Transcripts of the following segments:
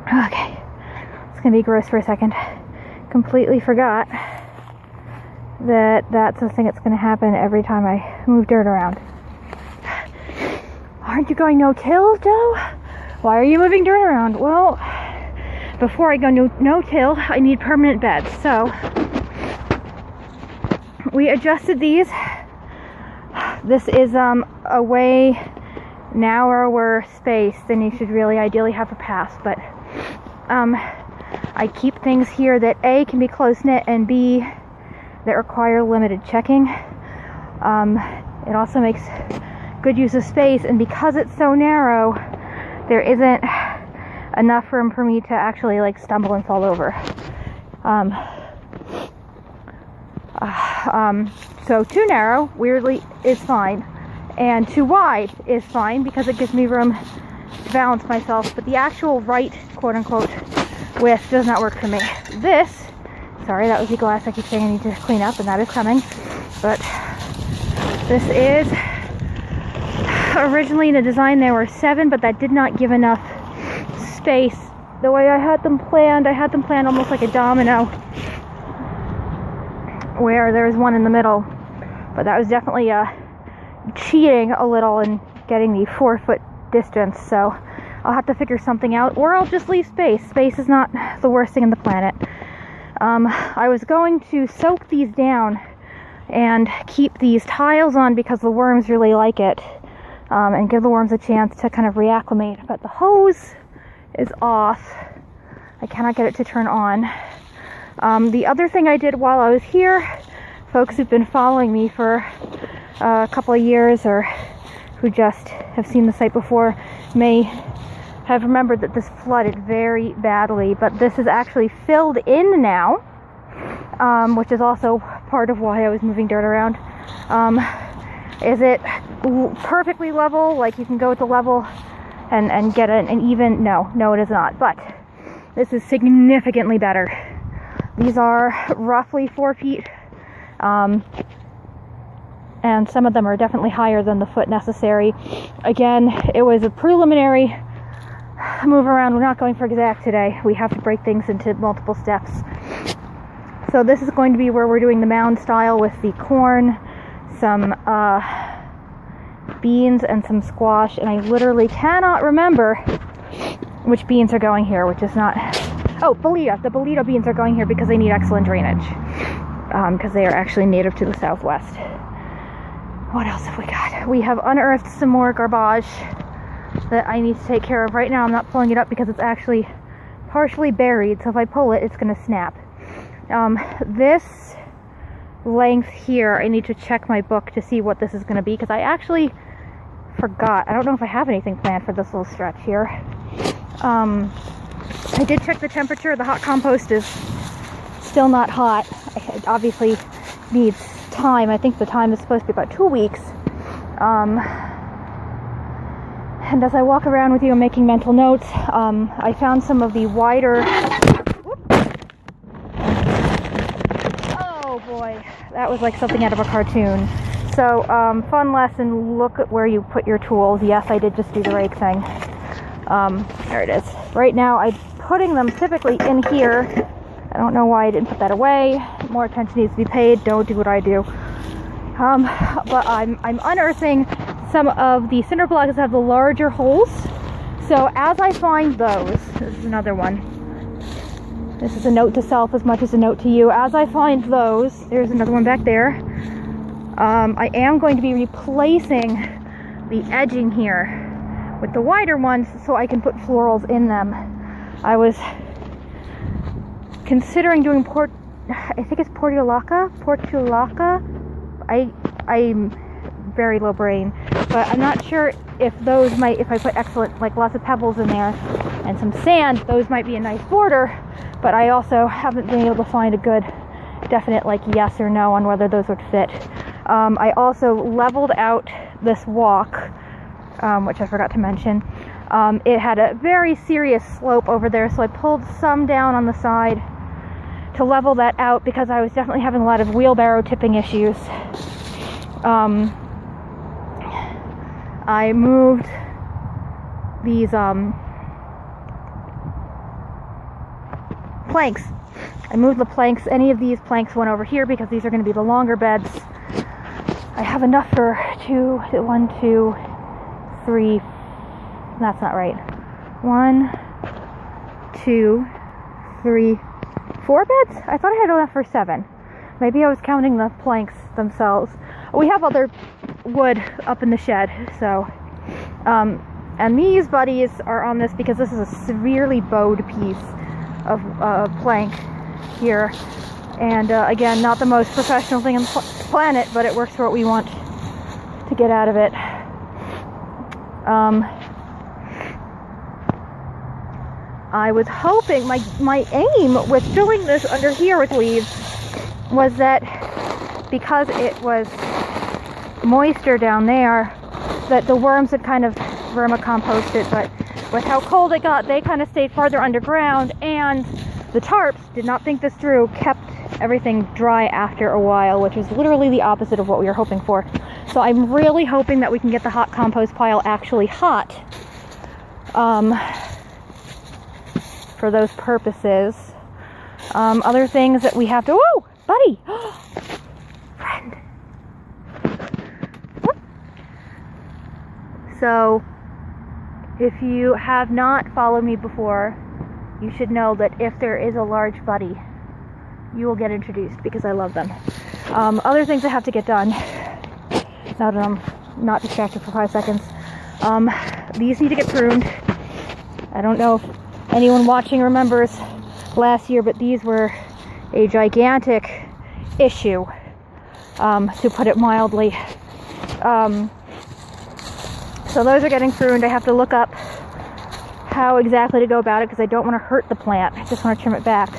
Okay, it's gonna be gross for a second. Completely forgot that that's the thing that's gonna happen every time I move dirt around. Aren't you going no-till, Joe? Why are you moving dirt around? Well, before I go no-till, I need permanent beds. So we adjusted these. This is a way narrower space than you should really ideally have a pass, but I keep things here that A, can be close-knit, and B, that require limited checking. It also makes good use of space, and because it's so narrow, there isn't enough room for me to actually like stumble and fall over. So too narrow, weirdly, is fine, and too wide is fine because it gives me room to balance myself, but the actual right, quote-unquote, width does not work for me. This, sorry, that was the glass I keep saying I need to clean up, and that is coming, but this is, originally in the design there were 7, but that did not give enough space. The way I had them planned almost like a domino, where there was one in the middle, but that was definitely cheating a little and getting the 4-foot distance, so I'll have to figure something out, or I'll just leave space. Space is not the worst thing in the planet. I was going to soak these down and keep these tiles on because the worms really like it, and give the worms a chance to kind of reacclimate, but the hose is off. I cannot get it to turn on. The other thing I did while I was here, folks who've been following me for a couple of years or who just have seen the site before may have remembered that this flooded very badly, but this is actually filled in now, which is also part of why I was moving dirt around. Is it perfectly level, like you can go with the level and get an even? No it is not, but this is significantly better. These are roughly 4 feet, and some of them are definitely higher than the foot necessary. Again, it was a preliminary move around. We're not going for exact today. We have to break things into multiple steps. So this is going to be where we're doing the mound style with the corn, some beans, and some squash, and I literally cannot remember which beans are going here, which is not... Oh, Bolito. The Bolito beans are going here because they need excellent drainage, because they are actually native to the Southwest. What else have we got? We have unearthed some more garbage that I need to take care of. Right now I'm not pulling it up because it's actually partially buried, so if I pull it, it's going to snap. This length here, I need to check my book to see what this is going to be, because I actually forgot. I don't know if I have anything planned for this little stretch here. I did check the temperature. The hot compost is still not hot. It obviously needs time. I think the time is supposed to be about 2 weeks. And as I walk around with you, I'm making mental notes. I found some of the wider... Oh boy, that was like something out of a cartoon. So, fun lesson, look at where you put your tools. Yes, I did just do the rake thing. There it is. Right now, I'm putting them typically in here. I don't know why I didn't put that away. More attention needs to be paid. Don't do what I do. But I'm unearthing some of the cinder blocks that have the larger holes. So as I find those, this is another one. This is a note to self as much as a note to you. As I find those, there's another one back there. I am going to be replacing the edging here with the wider ones so I can put florals in them. I was considering doing I think it's Portulaca. I'm very low brain, but I'm not sure if those might, if I put excellent, like lots of pebbles in there and some sand, those might be a nice border, but I also haven't been able to find a good definite like yes or no on whether those would fit. I also leveled out this walk, which I forgot to mention. It had a very serious slope over there, so I pulled some down on the side to level that out because I was definitely having a lot of wheelbarrow tipping issues. I moved these planks. I moved the planks. Any of these planks went over here because these are going to be the longer beds. I have enough for 1, 2, 3. That's not right. 1, 2, 3, 4 beds? I thought I had enough for 7. Maybe I was counting the planks themselves. We have other wood up in the shed, so. And these buddies are on this because this is a severely bowed piece of plank here. And again, not the most professional thing on the planet, but it works for what we want to get out of it. I was hoping, my aim with filling this under here with leaves was that because it was moister down there, that the worms had kind of vermicomposted, but with how cold it got, they kind of stayed farther underground, and the tarps did not think this through, kept everything dry after a while, which is literally the opposite of what we were hoping for. So I'm really hoping that we can get the hot compost pile actually hot for those purposes. Other things that we have to... Whoa! Buddy! Friend! Whoop. So, if you have not followed me before, you should know that if there is a large buddy, you will get introduced because I love them. Other things that have to get done, now that I'm not distracted for 5 seconds, these need to get pruned. I don't know if anyone watching remembers last year, but these were a gigantic issue, to put it mildly. So those are getting pruned. I have to look up how exactly to go about it because I don't want to hurt the plant. I just want to trim it back.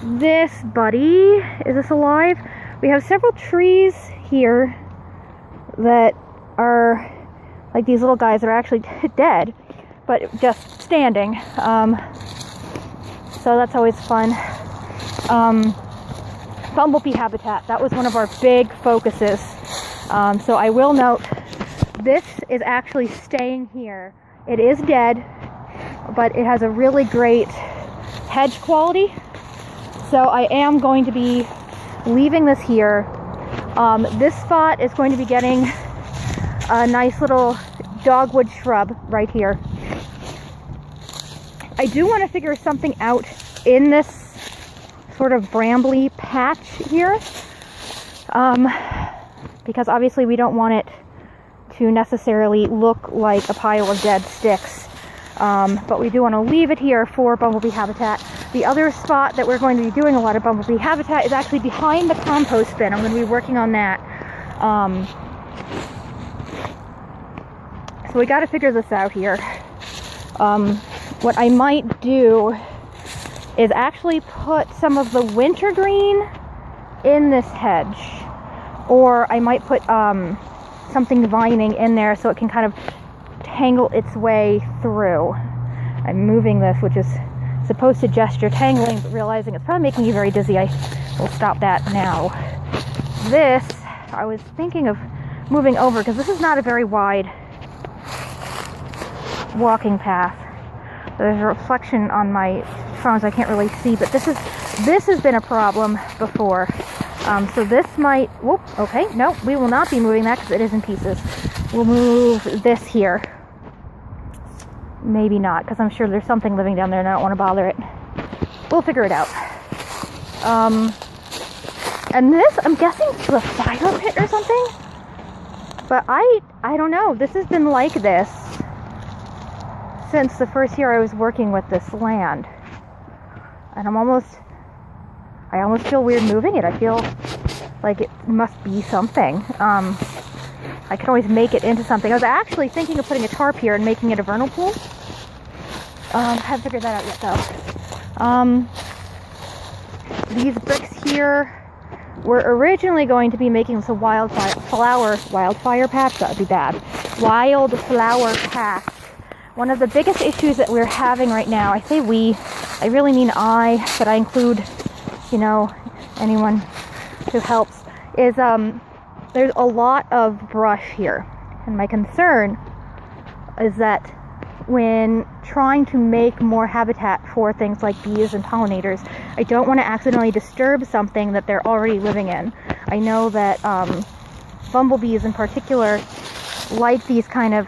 This buddy, is this alive? We have several trees here that are like these little guys that are actually dead, but just standing. So that's always fun. Bumblebee habitat, that was one of our big focuses. So I will note, this is actually staying here. It is dead, but it has a really great hedge quality. So I am going to be leaving this here. This spot is going to be getting a nice little dogwood shrub right here. I do want to figure something out in this sort of brambly patch here, because obviously we don't want it to necessarily look like a pile of dead sticks, but we do want to leave it here for bumblebee habitat. The other spot that we're going to be doing a lot of bumblebee habitat is actually behind the compost bin. I'm going to be working on that. So we got to figure this out here. What I might do is actually put some of the wintergreen in this hedge, or I might put something vining in there so it can kind of tangle its way through. I'm moving this, which is supposed to gesture tangling, but realizing it's probably making you very dizzy, I will stop that now. This, I was thinking of moving over because this is not a very wide walking path. There's a reflection on my phone, so I can't really see, but this has been a problem before. So this might, whoop, okay, no, we will not be moving that because it is in pieces. We'll move this here. Maybe not, because I'm sure there's something living down there and I don't want to bother it. We'll figure it out. And this, I'm guessing it's a fire pit or something? But I don't know. This has been like this since the first year I was working with this land. And I almost feel weird moving it. I feel like it must be something. I can always make it into something. I was actually thinking of putting a tarp here and making it a vernal pool. Haven't figured that out yet though. These bricks here were originally going to be making some wildfire patch. That would be bad. Wildflower patch. One of the biggest issues that we're having right now, I say we, I really mean I, but I include, anyone who helps, is there's a lot of brush here. And my concern is that when trying to make more habitat for things like bees and pollinators. I don't want to accidentally disturb something that they're already living in. I know that bumblebees in particular like these kind of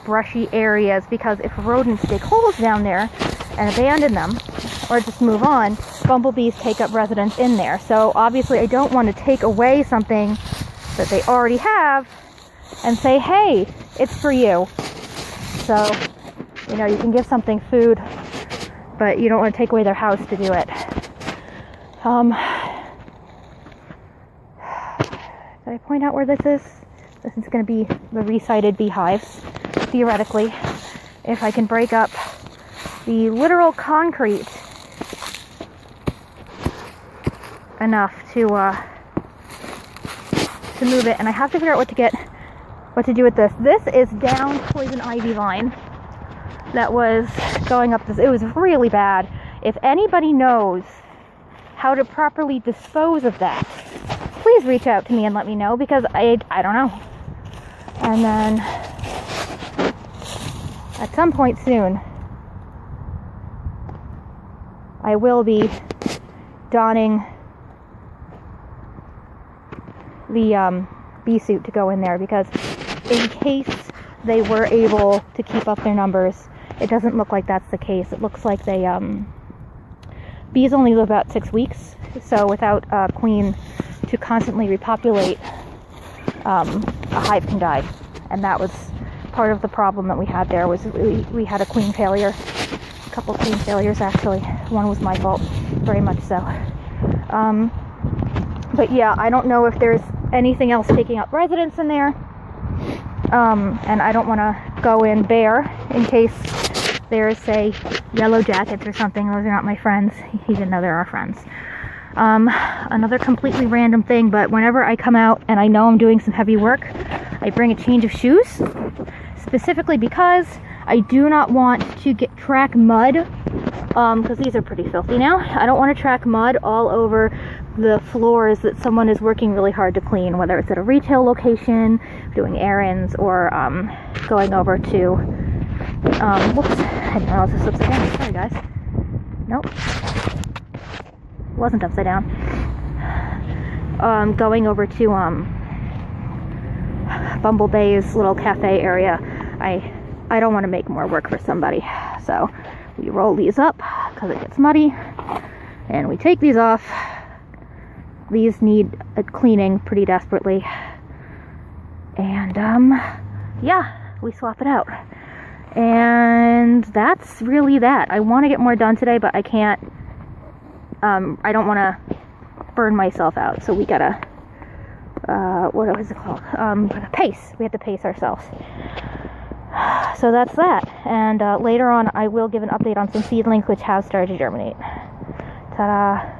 brushy areas, because if rodents dig holes down there and abandon them or just move on, bumblebees take up residence in there. So obviously I don't want to take away something that they already have and say, hey, it's for you. So, you know, you can give something food, but you don't want to take away their house to do it. Did I point out where this is? This is going to be the resited beehives, theoretically, if I can break up the literal concrete enough to move it. And I have to figure out what to do with this. This is down poison ivy line that was going up this. It was really bad. If anybody knows how to properly dispose of that, please reach out to me and let me know, because I don't know. And then at some point soon, I will be donning the bee suit to go in there, because in case they were able to keep up their numbers, it doesn't look like that's the case. It looks like they bees only live about 6 weeks, so without a queen to constantly repopulate, a hive can die. And that was part of the problem that we had there. Was we had a queen failure, a couple queen failures actually. One was my fault, very much so. But yeah, I don't know if there's anything else taking up residence in there, and I don't want to go in bare in case there's, say, yellow jackets or something. Those are not my friends. You didn't know they're our friends. Another completely random thing, but whenever I come out and I know I'm doing some heavy work, I bring a change of shoes, specifically because I do not want to track mud, because these are pretty filthy now. I don't want to track mud all over the floors that someone is working really hard to clean, whether it's at a retail location, doing errands, or going over to, whoops, I didn't realize this was upside down. Sorry guys. Nope. Wasn't upside down. Going over to Bumble Bay's little cafe area. I don't want to make more work for somebody, so we roll these up because it gets muddy, and we take these off. These need a cleaning pretty desperately, and yeah, we swap it out. And that's really that. I want to get more done today, but I can't. I don't want to burn myself out, so we gotta, what was it called? Pace. We have to pace ourselves. So that's that. And later on, I will give an update on some seedlings which have started to germinate. Ta-da!